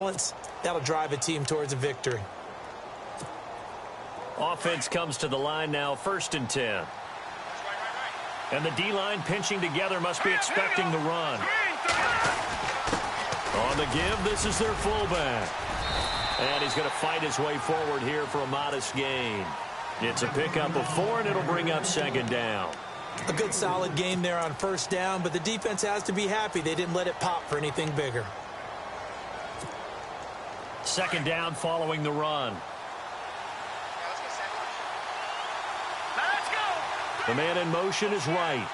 That'll drive a team towards a victory. Offense comes to the line now, 1st and 10. And the D-line pinching together must be expecting the run. On the give, this is their fullback. And he's going to fight his way forward here for a modest gain. It's a pickup of 4, and it'll bring up 2nd down. A good solid game there on 1st down, but the defense has to be happy they didn't let it pop for anything bigger. 2nd down following the run. The man in motion is right.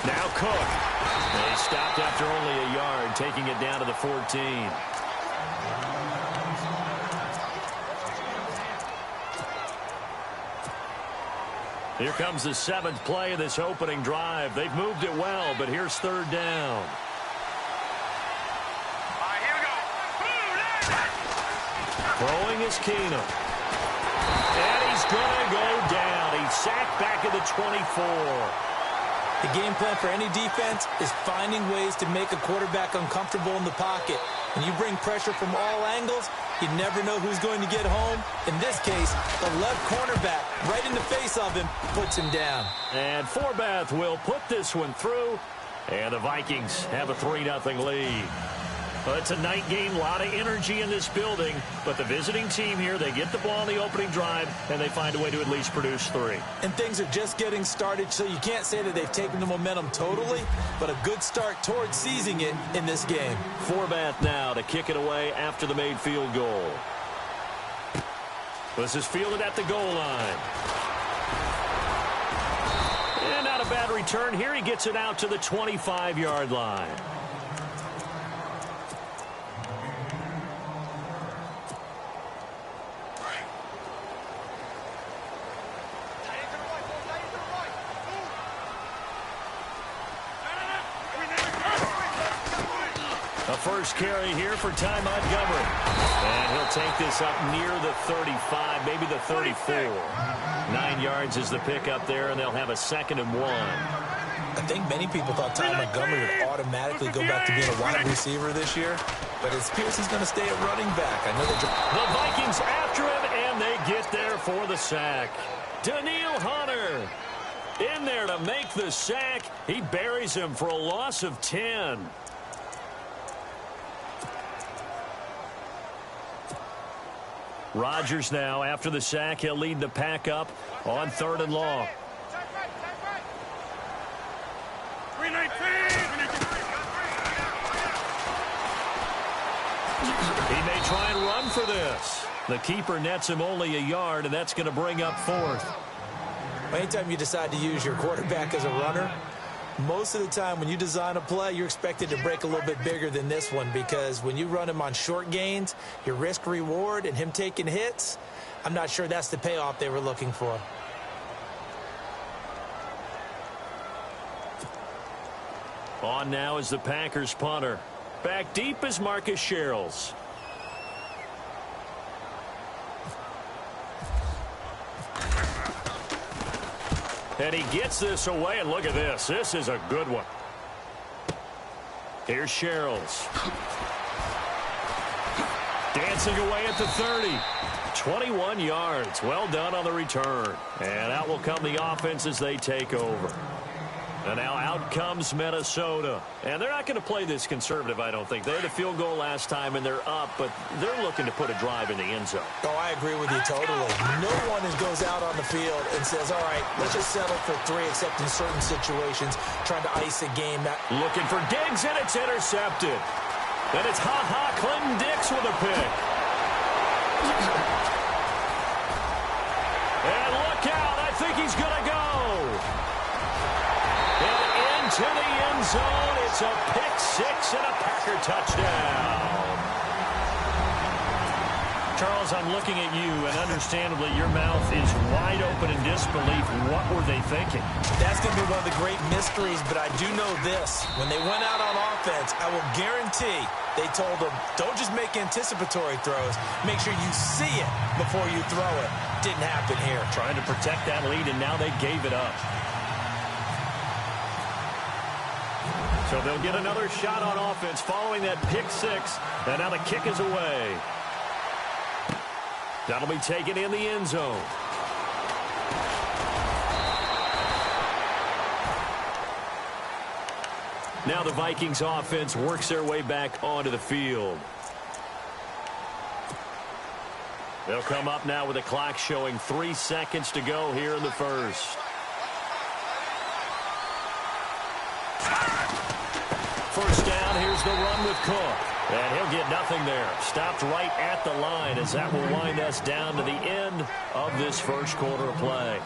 Now Cook. They stopped after only a yard, taking it down to the 14. Here comes the 7th play of this opening drive. They've moved it well, but here's 3rd down. Throwing is Keenum. And he's going to go down. He's sacked back at the 24. The game plan for any defense is finding ways to make a quarterback uncomfortable in the pocket. When you bring pressure from all angles, you never know who's going to get home. In this case, the left cornerback, right in the face of him, puts him down. And Forbath will put this one through. And the Vikings have a 3-0 lead. Well, it's a night game, a lot of energy in this building, but the visiting team here, they get the ball on the opening drive, and they find a way to at least produce 3. And things are just getting started, so you can't say that they've taken the momentum totally, but a good start towards seizing it in this game. Forbath now to kick it away after the made field goal. This is fielded at the goal line. And not a bad return here. He gets it out to the 25-yard line. First carry here for Ty Montgomery. And he'll take this up near the 35, maybe the 34. 9 yards is the pickup there, and they'll have a 2nd and 1. I think many people thought Ty Montgomery would automatically go back to being a wide receiver this year, but it appears he's going to stay at running back. I know the Vikings after him, and they get there for the sack. Daniil Hunter in there to make the sack. He buries him for a loss of 10. Rodgers now, after the sack, he'll lead the pack up on 3rd and long. He may try and run for this. The keeper nets him only a yard, and that's going to bring up 4th. Anytime you decide to use your quarterback as a runner, most of the time when you design a play, you're expected to break a little bit bigger than this one, because when you run him on short gains, your risk-reward and him taking hits, I'm not sure that's the payoff they were looking for. On now is the Packers punter. Back deep is Marcus Sherrills. And he gets this away, and look at this. This is a good one. Here's Sherrills. Dancing away at the 30. 21 yards. Well done on the return. And out will come the offense as they take over. And now out comes Minnesota. And they're not going to play this conservative, I don't think. They had a field goal last time, and they're up, but they're looking to put a drive in the end zone. Oh, I agree with you totally. No one goes out on the field and says, all right, let's just settle for 3, except in certain situations, trying to ice a game. Looking for Diggs, and it's intercepted. Then it's ha-ha Clinton Dix with a pick. And look out, I think he's going to go. To the end zone, it's a pick 6 and a Packer touchdown. Charles, I'm looking at you, and understandably, your mouth is wide open in disbelief. What were they thinking? That's going to be one of the great mysteries, but I do know this. When they went out on offense, I will guarantee they told them, don't just make anticipatory throws. Make sure you see it before you throw it. Didn't happen here. Trying to protect that lead, and now they gave it up. So they'll get another shot on offense following that pick six. And now the kick is away. That'll be taken in the end zone. Now the Vikings offense works their way back onto the field. They'll come up now with a clock showing 3 seconds to go here in the first. First down, here's the run with Cook. And he'll get nothing there. Stopped right at the line as that will wind us down to the end of this first quarter of play.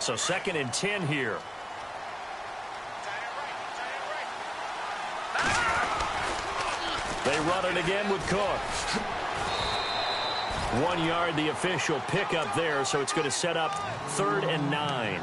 So 2nd and 10 here. They run it again with Cook. 1 yard, the official pickup there, so it's going to set up 3rd and 9.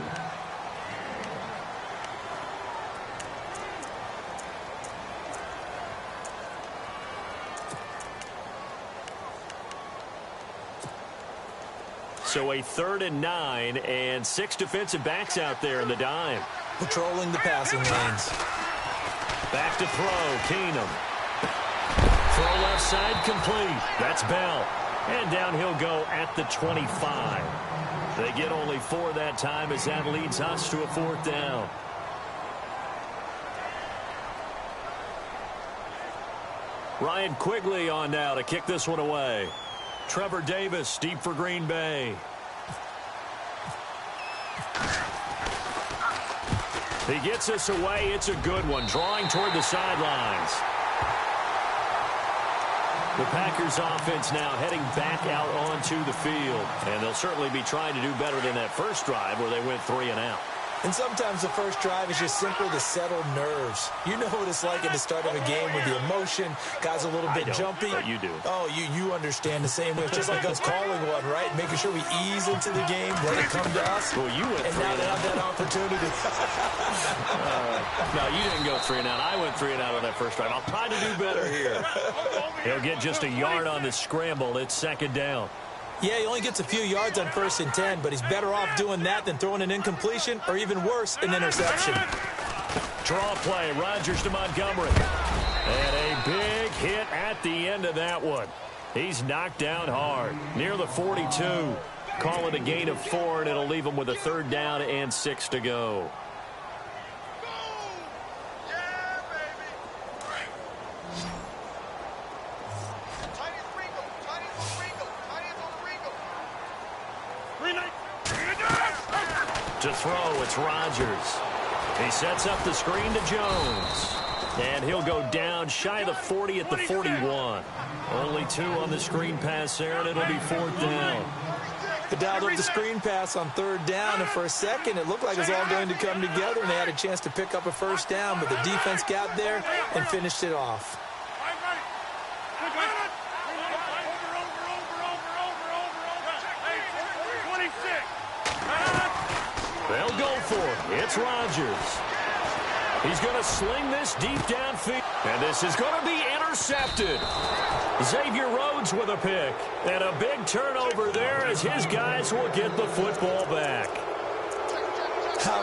So a 3rd and 9, and 6 defensive backs out there in the dime. Patrolling the passing lanes. Back to throw, Keenum. Throw left side complete. That's Bell. And down he'll go at the 25. They get only 4 that time as that leads us to a 4th down. Ryan Quigley on now to kick this one away. Trevor Davis deep for Green Bay. He gets us away. It's a good one. Drawing toward the sidelines. The Packers offense now heading back out onto the field. And they'll certainly be trying to do better than that first drive where they went 3 and out. And sometimes the first drive is just simply to settle nerves. You know what it's like at the start of a game with the emotion. Guys a little bit jumpy. But you do. Oh, you understand the same way. It's just like us calling one, right? Making sure we ease into the game, let it come to us. Well, you went and now they have that opportunity. No, you didn't go 3 and out. I went 3 and out on that first drive. I'll try to do better here. He'll get just a yard on the scramble. It's 2nd down. Yeah, he only gets a few yards on 1st and 10, but he's better off doing that than throwing an incompletion or even worse, an interception. Draw play, Rodgers to Montgomery. And a big hit at the end of that one. He's knocked down hard, near the 42. Call it a gain of 4, and it'll leave him with a 3rd down and 6 to go. To throw, it's Rodgers. He sets up the screen to Jones. And he'll go down shy of the 40 at the 41. Only 2 on the screen pass there, and it'll be 4th down. They dialed up the screen pass on 3rd down, and for a second it looked like it was all going to come together, and they had a chance to pick up a 1st down, but the defense got there and finished it off. They'll go for it. It's Rodgers. He's going to sling this deep downfield. And this is going to be intercepted. Xavier Rhodes with a pick. And a big turnover there as his guys will get the football back.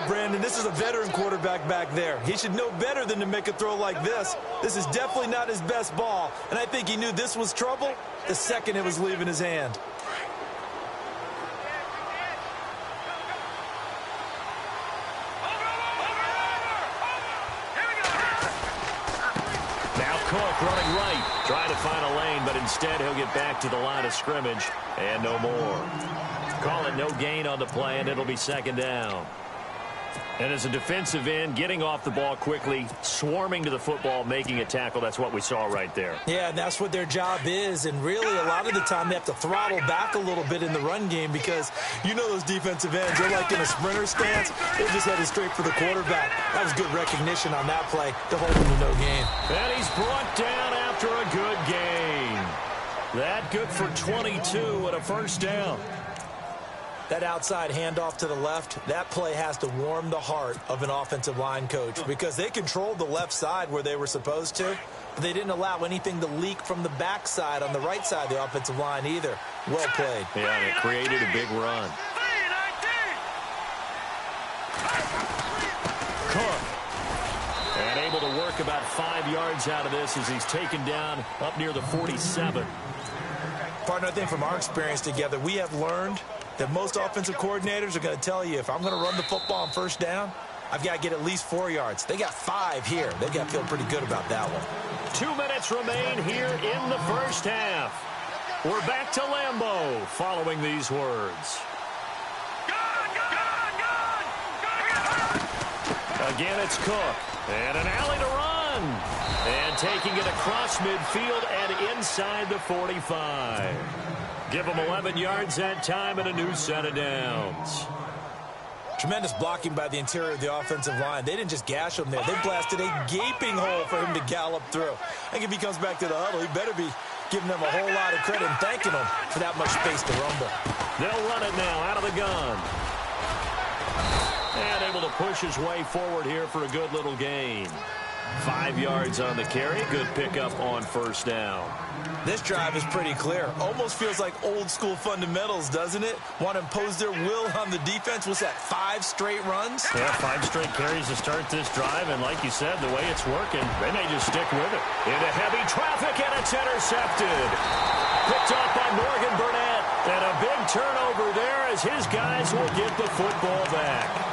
Brandon, this is a veteran quarterback back there. He should know better than to make a throw like this. This is definitely not his best ball. And I think he knew this was trouble the second it was leaving his hand. Cook running right, trying to find a lane, but instead he'll get back to the line of scrimmage and no more. Call it no gain on the play, and it'll be 2nd down. And as a defensive end, getting off the ball quickly, swarming to the football, making a tackle, that's what we saw right there. Yeah, and that's what their job is, and really a lot of the time they have to throttle back a little bit in the run game because you know those defensive ends, they're like in a sprinter stance. They're just headed straight for the quarterback. That was good recognition on that play to hold him to no gain. And he's brought down after a good gain. That good for 22 and a 1st down. That outside handoff to the left, that play has to warm the heart of an offensive line coach because they controlled the left side where they were supposed to. But they didn't allow anything to leak from the backside on the right side of the offensive line either. Well played. Yeah, and it created a big run. Cook. And able to work about 5 yards out of this as he's taken down up near the 47. Partner, I think from our experience together, we have learned that most offensive coordinators are going to tell you, if I'm going to run the football on first down, I've got to get at least 4 yards. They got 5 here. They've got to feel pretty good about that one. 2 minutes remain here in the first half. We're back to Lambeau following these words. Again, it's Cook. And an alley to run. And taking it across midfield and inside the 45. Give them 11 yards that time and a new set of downs. Tremendous blocking by the interior of the offensive line. They didn't just gash him there. They blasted a gaping hole for him to gallop through. I think if he comes back to the huddle, he better be giving them a whole lot of credit and thanking them for that much space to rumble. They'll run it now out of the gun. And able to push his way forward here for a good little gain. 5 yards on the carry. Good pickup on first down. This drive is pretty clear. Almost feels like old school fundamentals, doesn't it? Want to impose their will on the defense. What's that, 5 straight runs? Yeah, 5 straight carries to start this drive. And like you said, the way it's working, they may just stick with it. Into heavy traffic, and it's intercepted. Picked off by Morgan Burnett. And a big turnover there as his guys will get the football back.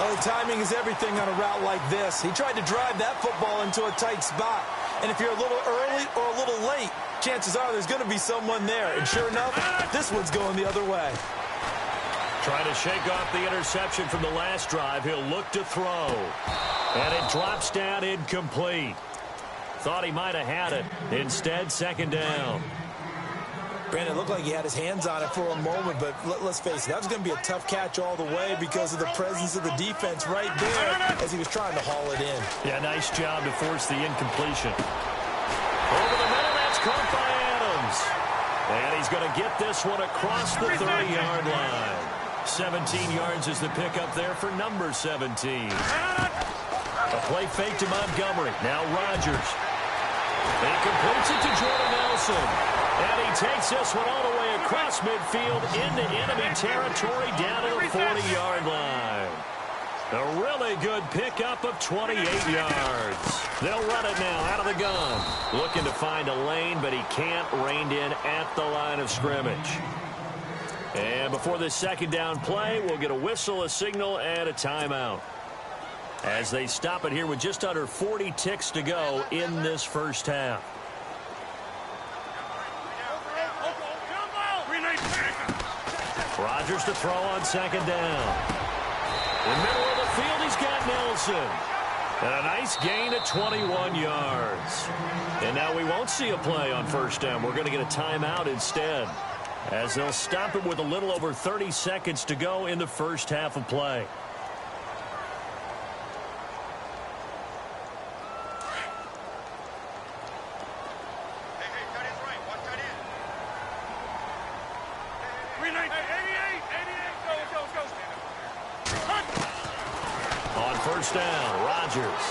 Oh, timing is everything on a route like this. He tried to drive that football into a tight spot. And if you're a little early or a little late, chances are there's going to be someone there. And sure enough, this one's going the other way. Trying to shake off the interception from the last drive. He'll look to throw. And it drops down incomplete. Thought he might have had it. Instead, second down. Brandon, it looked like he had his hands on it for a moment, but let's face it, that was going to be a tough catch all the way because of the presence of the defense right there as he was trying to haul it in. Yeah, nice job to force the incompletion. Over the middle, that's caught by Adams. And he's going to get this one across the 30-yard line. 17 yards is the pickup there for number 17. A play fake to Montgomery. Now Rodgers. He completes it to Jordan Nelson. And he takes this one all the way across midfield into enemy territory down to the 40-yard line. A really good pickup of 28 yards. They'll run it now out of the gun. Looking to find a lane, but he can't. Reined in at the line of scrimmage. And before this second down play, we'll get a whistle, a signal, and a timeout. As they stop it here with just under 40 ticks to go in this first half. Rodgers to throw on second down. In the middle of the field, he's got Nelson. And a nice gain at 21 yards. And now we won't see a play on first down. We're going to get a timeout instead, as they'll stop it with a little over 30 seconds to go in the first half of play. On first down, Rodgers.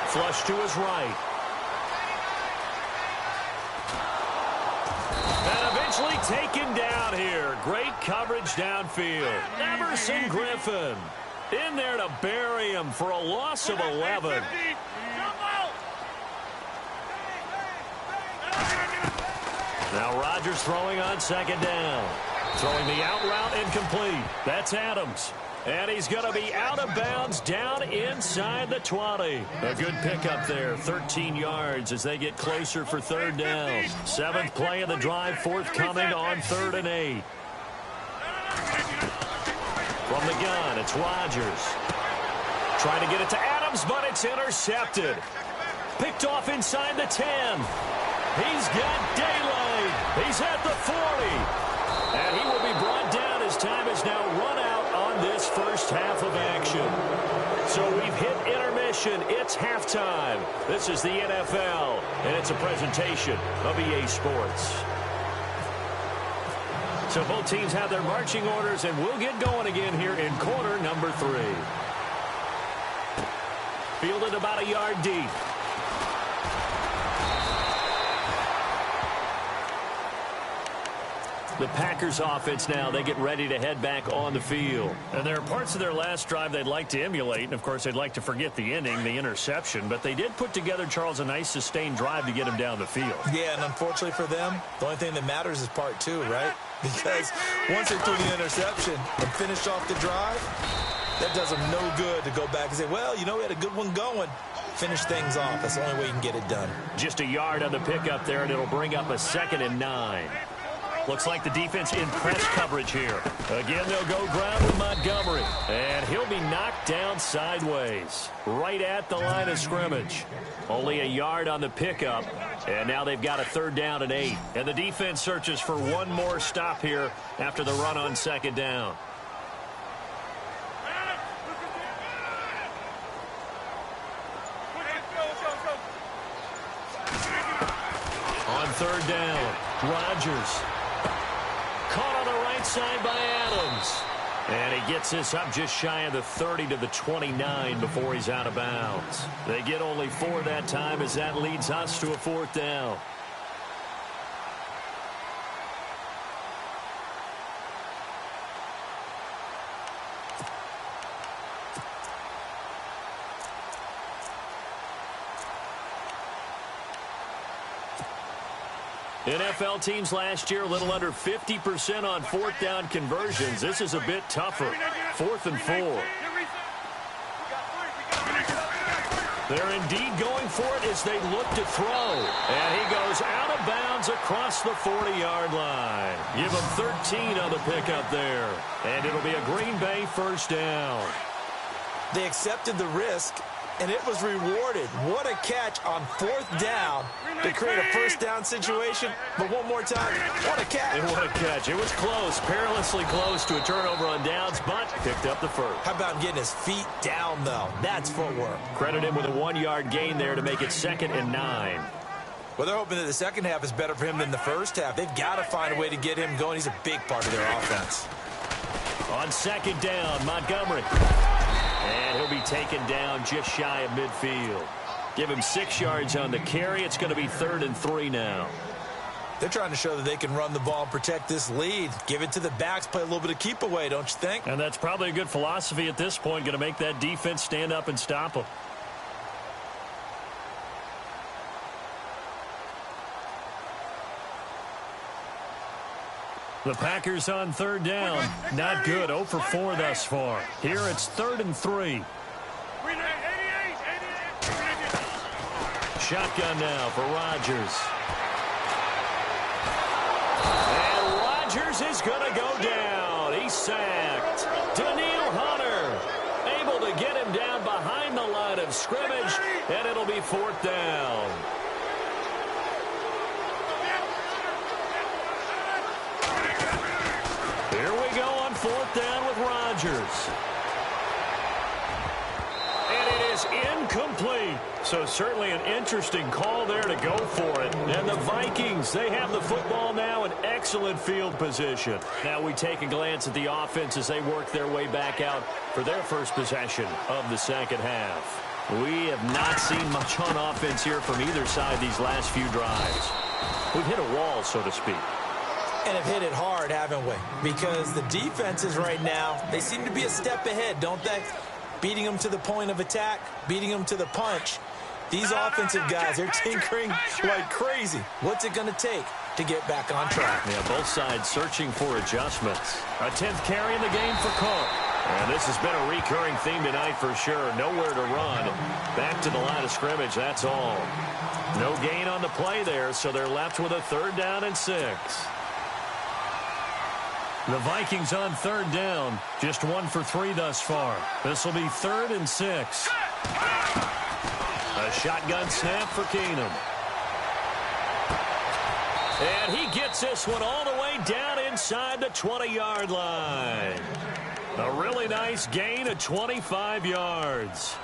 Flush to his right. And eventually taken down here. Great coverage downfield. Emerson Griffin in there to bury him for a loss of 11. Now Rodgers throwing on second down. Throwing the out route incomplete. That's Adams. And he's going to be out of bounds down inside the 20. A good pickup there, 13 yards as they get closer for third down. 7th play of the drive, forthcoming on 3rd and 8. From the gun, it's Rodgers. Trying to get it to Adams, but it's intercepted. Picked off inside the 10. He's got daylight. He's at the 40. And he will be brought down as time is now run out on this first half of action. So we've hit intermission. It's halftime. This is the NFL, and it's a presentation of EA Sports. So both teams have their marching orders, and we'll get going again here in quarter number 3. Fielded about a yard deep. The Packers offense now, they get ready to head back on the field. And there are parts of their last drive they'd like to emulate, and of course they'd like to forget the ending, the interception, but they did put together, Charles, a nice sustained drive to get him down the field. Yeah, and unfortunately for them, the only thing that matters is part two, right? Because once they threw the interception and finished off the drive, that does them no good to go back and say, well, you know, we had a good one going. Finish things off. That's the only way you can get it done. Just a yard on the pickup there, and it'll bring up a 2nd and 9. Looks like the defense in press coverage here. Again, they'll go ground with Montgomery. And he'll be knocked down sideways, right at the line of scrimmage. Only a yard on the pickup. And now they've got a 3rd down and 8. And the defense searches for one more stop here after the run on 2nd down. On 3rd down, Rodgers. Caught on the right side by Adams. And he gets this up just shy of the 30 to the 29 before he's out of bounds. They get only 4 that time as that leads us to a 4th down. NFL teams last year a little under 50% on 4th down conversions. This is a bit tougher. 4th and 4. They're indeed going for it as they look to throw. And he goes out of bounds across the 40-yard line. Give him 13 on the pickup there. And it'll be a Green Bay 1st down. They accepted the risk, and it was rewarded. What a catch on 4th down to create a 1st down situation. But one more time, what a catch. And what a catch. It was close, perilously close to a turnover on downs, but picked up the 1st. How about getting his feet down, though? That's footwork. Credit him with a 1-yard gain there to make it 2nd and 9. Well, they're hoping that the second half is better for him than the first half. They've got to find a way to get him going. He's a big part of their offense. On 2nd down, Montgomery. And he'll be taken down just shy of midfield. Give him 6 yards on the carry. It's going to be 3rd and 3 now. They're trying to show that they can run the ball and protect this lead. Give it to the backs, play a little bit of keep away, don't you think? And that's probably a good philosophy at this point, going to make that defense stand up and stop them. The Packers on 3rd down. Not good. 0 for 4 thus far. Here it's 3rd and 3. Shotgun now for Rodgers. And Rodgers is going to go down. He's sacked. Daniil Hunter able to get him down behind the line of scrimmage, and it'll be 4th down. Here we go on 4th down with Rodgers. And it is incomplete. So certainly an interesting call there to go for it. And the Vikings, they have the football now in excellent field position. Now we take a glance at the offense as they work their way back out for their first possession of the second half. We have not seen much on offense here from either side these last few drives. We've hit a wall, so to speak. And have hit it hard, haven't we? Because the defenses right now, they seem to be a step ahead, don't they? Beating them to the point of attack, beating them to the punch. These offensive guys, they're tinkering like crazy. What's it going to take to get back on track? Yeah, both sides searching for adjustments. A 10th carry in the game for Cook. And this has been a recurring theme tonight for sure. Nowhere to run. Back to the line of scrimmage, that's all. No gain on the play there, so they're left with a 3rd down and 6. The Vikings on 3rd down. Just 1 for 3 thus far. This will be 3rd and 6. A shotgun snap for Keenum. And he gets this one all the way down inside the 20-yard line. A really nice gain of 25 yards.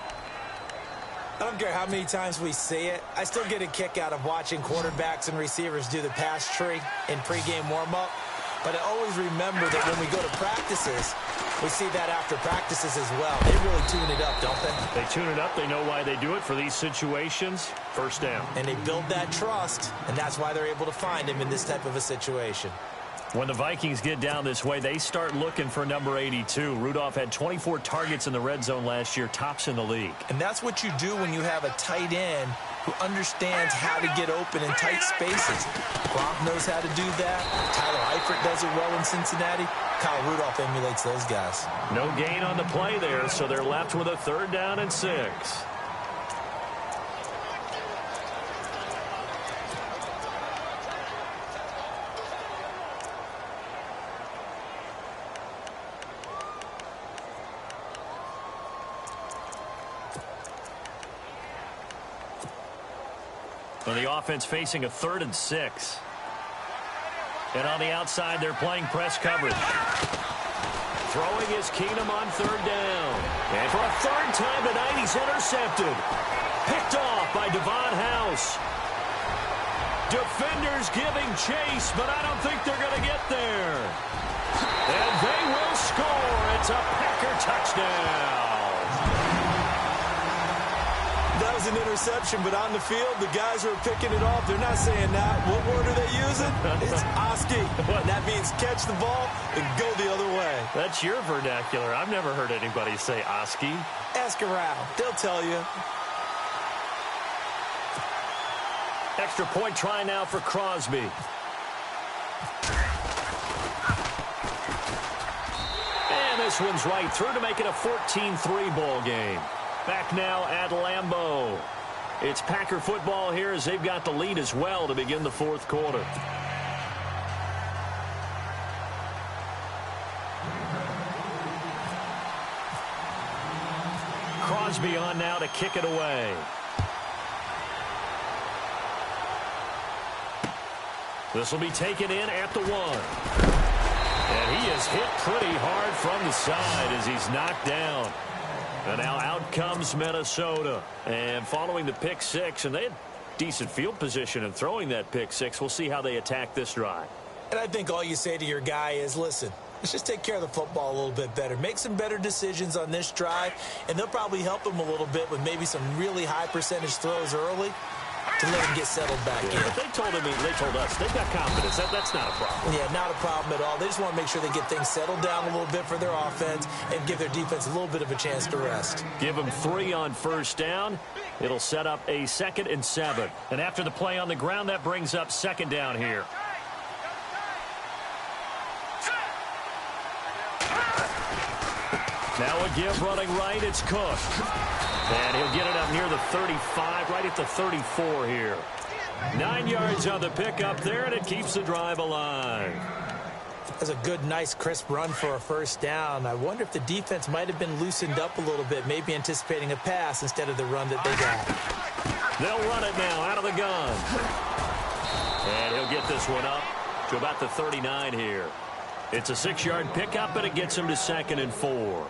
I don't care how many times we see it. I still get a kick out of watching quarterbacks and receivers do the pass tree in pregame warm-up. But I always remember that when we go to practices, we see that after practices as well. They really tune it up, don't they? They tune it up. They know why they do it for these situations. 1st down. And they build that trust, and that's why they're able to find him in this type of a situation. When the Vikings get down this way, they start looking for number 82. Rudolph had 24 targets in the red zone last year, tops in the league. And that's what you do when you have a tight end who understands how to get open in tight spaces. Gronk knows how to do that. Tyler Eifert does it well in Cincinnati. Kyle Rudolph emulates those guys. No gain on the play there, so they're left with a 3rd down and 6. So the offense facing a 3rd and 6. And on the outside, they're playing press coverage. Throwing is Keenum on 3rd down. And for a 3rd time tonight, he's intercepted. Picked off by Devon House. Defenders giving chase, but I don't think they're going to get there. And they will score. It's a Packer touchdown. That was an interception, but on the field, the guys who are picking it off, they're not saying that. What word are they using? It's Oski. That means catch the ball and go the other way. That's your vernacular. I've never heard anybody say Oski. Ask around. They'll tell you. Extra point try now for Crosby. And this one's right through to make it a 14-3 ball game. Back now at Lambeau. It's Packer football here as they've got the lead as well to begin the 4th quarter. Crosby on now to kick it away. This will be taken in at the 1. And he is hit pretty hard from the side as he's knocked down. And now out comes Minnesota. And following the pick 6, and they had decent field position in throwing that pick 6. We'll see how they attack this drive. And I think all you say to your guy is, listen, let's just take care of the football a little bit better. Make some better decisions on this drive, and they'll probably help him a little bit with maybe some really high percentage throws early to let him get settled back in. But they told us they've got confidence. That's not a problem. Yeah, not a problem at all. They just want to make sure they get things settled down a little bit for their offense and give their defense a little bit of a chance to rest. Give them 3 on 1st down. It'll set up a 2nd and 7. And after the play on the ground, that brings up 2nd down here. Now a give running right. It's Cook. And he'll get it up near the 35, right at the 34 here. 9 yards on the pickup there, and it keeps the drive alive. That's a good, nice, crisp run for a 1st down. I wonder if the defense might have been loosened up a little bit, maybe anticipating a pass instead of the run that they got. They'll run it now out of the gun. And he'll get this one up to about the 39 here. It's a 6-yard pickup, and it gets him to 2nd and 4.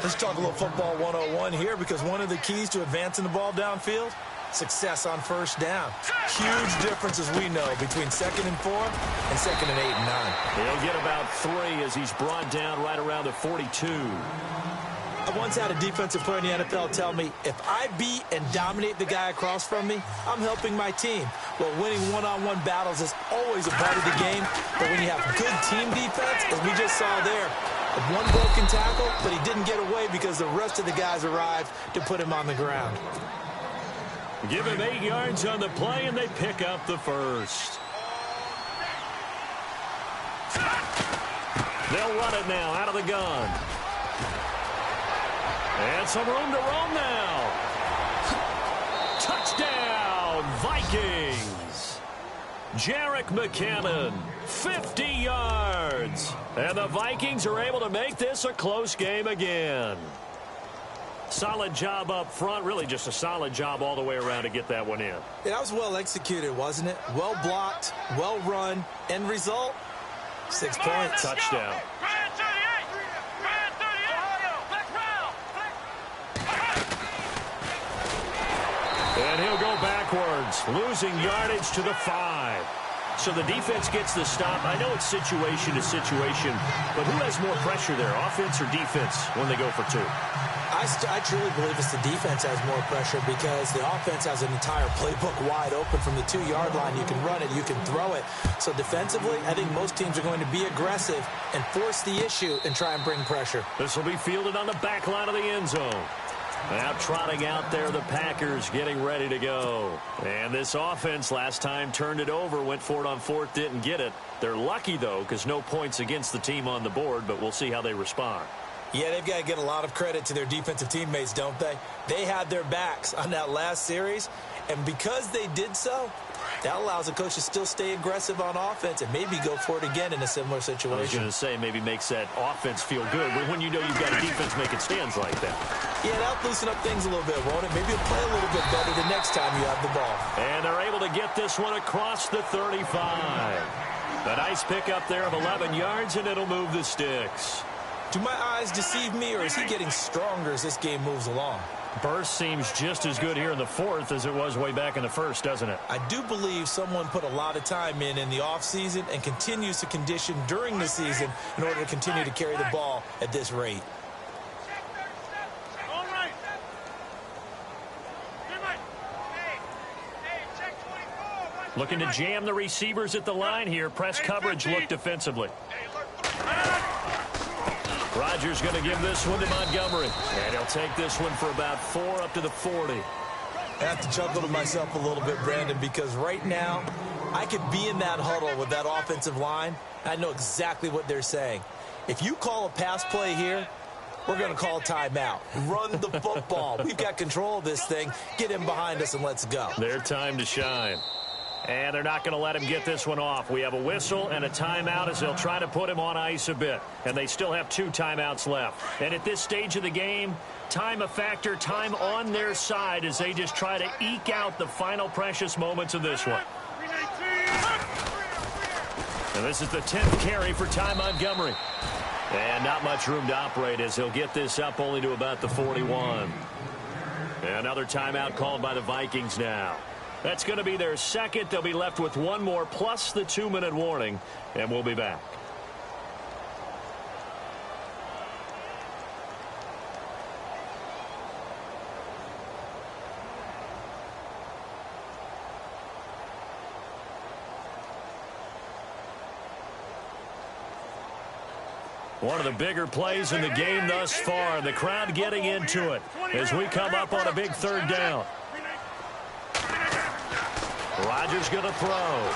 Let's talk a little football 101 here, because one of the keys to advancing the ball downfield, success on 1st down. Huge difference, as we know, between 2nd and 4 and 2nd and 8 and 9. He'll get about 3 as he's brought down right around the 42. I once had a defensive player in the NFL tell me, if I beat and dominate the guy across from me, I'm helping my team. Well, winning one-on-one battles is always a part of the game, but when you have good team defense, as we just saw there, one broken tackle, but he didn't get away because the rest of the guys arrived to put him on the ground. Give him 8 yards on the play, and they pick up the 1st. They'll run it now out of the gun. And some room to roam now. Touchdown, Vikings. Jerick McKinnon, 50 yards. And the Vikings are able to make this a close game again. Solid job up front, really just a solid job all the way around to get that one in. Yeah, that was well executed, wasn't it? Well blocked, well run. End result, 6 points. Touchdown. And he'll go backwards, losing yardage to the 5. So the defense gets the stop. I know it's situation to situation, but who has more pressure there, offense or defense, when they go for two? I truly believe it's the defense has more pressure because the offense has an entire playbook wide open from the 2-yard line. You can run it, you can throw it. So defensively, I think most teams are going to be aggressive and force the issue and try and bring pressure. This will be fielded on the back line of the end zone. Now trotting out there, the Packers getting ready to go. And this offense last time turned it over, went for it on fourth, didn't get it. They're lucky, though, because no points against the team on the board, but we'll see how they respond. Yeah, they've got to get a lot of credit to their defensive teammates, don't they? They had their backs on that last series, and because they did so, that allows the coach to still stay aggressive on offense and maybe go for it again in a similar situation. I was going to say maybe makes that offense feel good when you know you've got a defense making stands like that. Yeah, that'll loosen up things a little bit, won't it? Maybe you'll play a little bit better the next time you have the ball. And they're able to get this one across the 35. A nice pickup there of 11 yards, and it'll move the sticks. Do my eyes deceive me, or is he getting stronger as this game moves along? Burst seems just as good here in the fourth as it was way back in the first, doesn't it? I do believe someone put a lot of time in the offseason and continues to condition during the season in order to continue to carry the ball at this rate. Looking to jam the receivers at the line here. Press coverage look defensively. Rodgers going to give this one to Montgomery. And he'll take this one for about 4 up to the 40. I have to chuckle to myself a little bit, Brandon, because right now I could be in that huddle with that offensive line. I know exactly what they're saying. If you call a pass play here, we're going to call a timeout. Run the football. We've got control of this thing. Get him behind us and let's go. Their time to shine. And they're not going to let him get this one off. We have a whistle and a timeout as they'll try to put him on ice a bit. And they still have 2 timeouts left. And at this stage of the game, time a factor, time on their side as they just try to eke out the final precious moments of this one. And this is the 10th carry for Ty Montgomery. And not much room to operate as he'll get this up only to about the 41. And another timeout called by the Vikings now. That's going to be their second. They'll be left with 1 more plus the 2-minute warning, and we'll be back. One of the bigger plays in the game thus far. The crowd getting into it as we come up on a big 3rd down. Rodgers going to throw.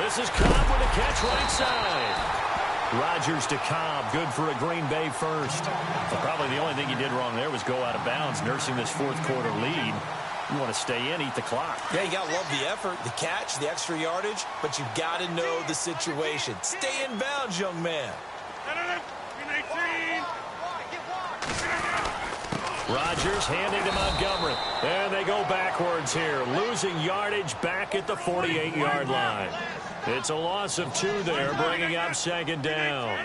This is Cobb with a catch right side. Rodgers to Cobb, good for a Green Bay first. But probably the only thing he did wrong there was go out of bounds, nursing this 4th quarter lead. You want to stay in, eat the clock. Yeah, you got to love the effort, the catch, the extra yardage, but you got to know the situation. Stay in bounds, young man. Rodgers handing to Montgomery. And they go backwards here, losing yardage back at the 48-yard line. It's a loss of 2 there, bringing up 2nd down.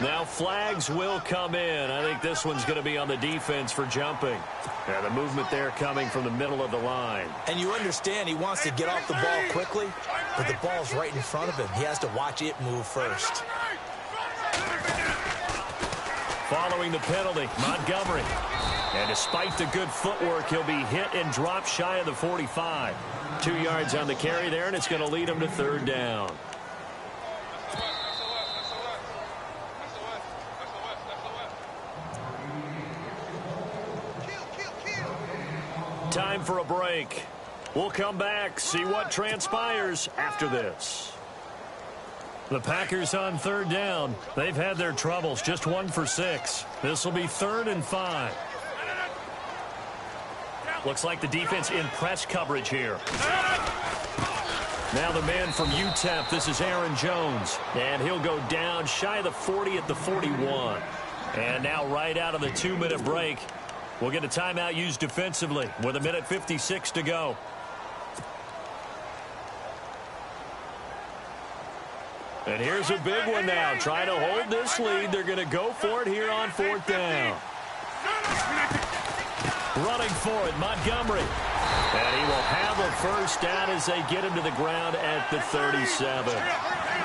Now flags will come in. I think this one's going to be on the defense for jumping. And the movement there coming from the middle of the line. And you understand he wants to get off the ball quickly, but the ball's right in front of him. He has to watch it move first. Following the penalty, Montgomery. And despite the good footwork, he'll be hit and dropped shy of the 45. 2 yards on the carry there, and it's going to lead him to 3rd down. Time for a break. We'll come back, see what transpires after this. The Packers on 3rd down. They've had their troubles, just 1 for 6. This will be 3rd and 5. Looks like the defense in press coverage here. Now the man from UTEP, this is Aaron Jones. And he'll go down shy of the 40 at the 41. And now right out of the 2-minute break, we'll get a timeout used defensively with 1:56 to go. And here's a big one now. Trying to hold this lead. They're going to go for it here on 4th down. Running for it, Montgomery. And he will have a first down as they get him to the ground at the 37.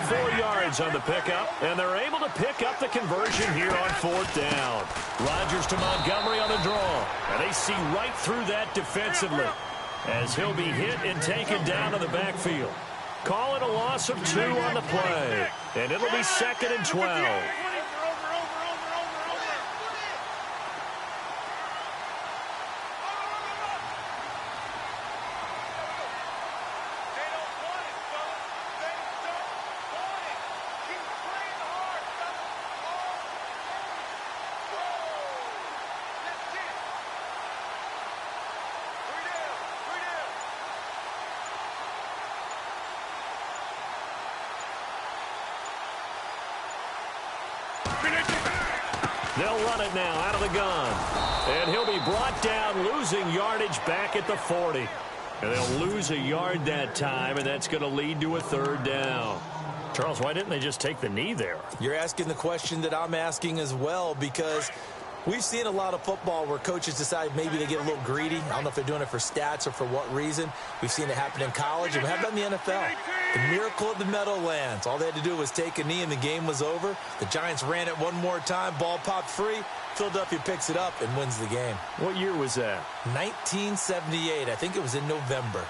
4 yards on the pickup, and they're able to pick up the conversion here on 4th down. Rodgers to Montgomery on the draw, and they see right through that defensively as he'll be hit and taken down to the backfield. Call it a loss of 2 on the play, and it'll be 2nd and 12. They'll run it now out of the gun. And he'll be brought down, losing yardage back at the 40. And they'll lose a yard that time, and that's going to lead to a 3rd down. Charles, why didn't they just take the knee there? You're asking the question that I'm asking as well, because we've seen a lot of football where coaches decide maybe they get a little greedy. I don't know if they're doing it for stats or for what reason. We've seen it happen in college, and we have done in the NFL. The miracle of the Meadowlands. All they had to do was take a knee, and the game was over. The Giants ran it one more time. Ball popped free. Philadelphia picks it up and wins the game. What year was that? 1978. I think it was in November.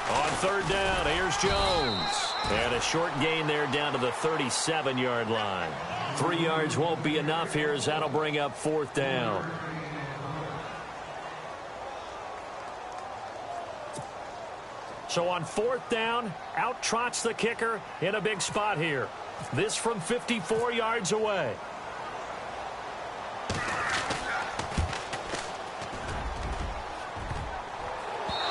On 3rd down, here's Jones. And a short gain there down to the 37-yard line. 3 yards won't be enough here as that'll bring up 4th down. So on 4th down, out trots the kicker in a big spot here. This from 54 yards away.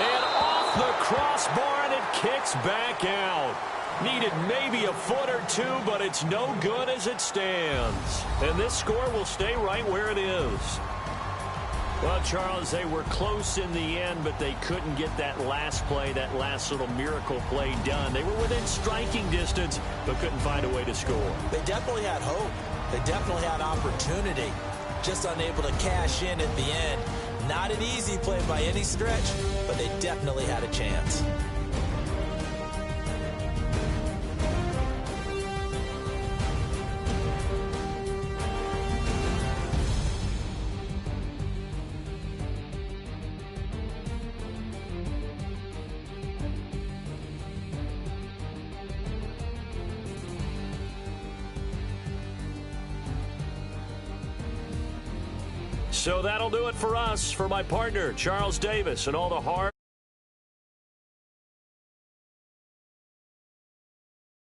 And off the crossbar, and it kicks back out. Needed maybe a foot or 2, but it's no good as it stands. And this score will stay right where it is. Well, Charles, they were close in the end, but they couldn't get that last play, that last little miracle play done. They were within striking distance, but couldn't find a way to score. They definitely had hope. They definitely had opportunity. Just unable to cash in at the end. Not an easy play by any stretch, but they definitely had a chance. So that'll do it for us. For my partner, Charles Davis, and all the hard